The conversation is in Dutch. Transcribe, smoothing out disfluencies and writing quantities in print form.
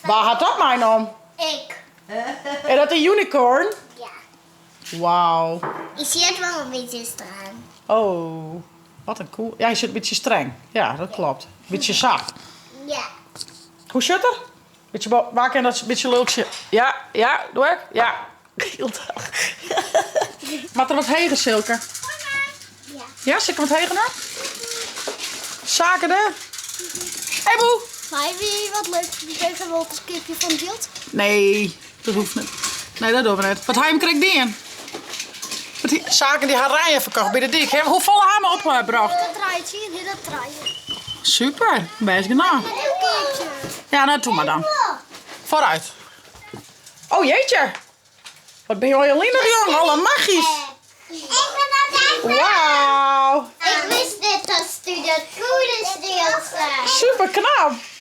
Waar had dat mijn om? Ik. Is dat een unicorn? Ja. Wauw. Je ziet wel een beetje straan. Oh, wat een cool. Ja, je zit een beetje streng. Ja, dat klopt. Een beetje zacht. Ja. Hoe zit het? Beetje waar kan dat een beetje lultje? Ja, ja, doe ik? Ja. Heel dag. Maar er wat hegen, Silke. Ja. Ja, zit er wat hegen naar? Zaken er? Hé, boe. Maar wie wat leuk. Die geeft een wel een skipje van Jilt. Nee, dat hoeft niet. Nee, dat doen we niet. Wat heim krijgt die in? Zaken die haar rijen verkocht bij de dik. Hè? Hoeveel hamen opgebracht? Dat draait, zie je? Dat draaien. Super, best gedaan. Een keertje. Ja, nou doe maar dan. Vooruit. Oh jeetje. Wat ben je al heel lief, jong. Alle magisch. Ik ben dat Wauw. Ik wist net dat u dat goede stil zijn. Super knap.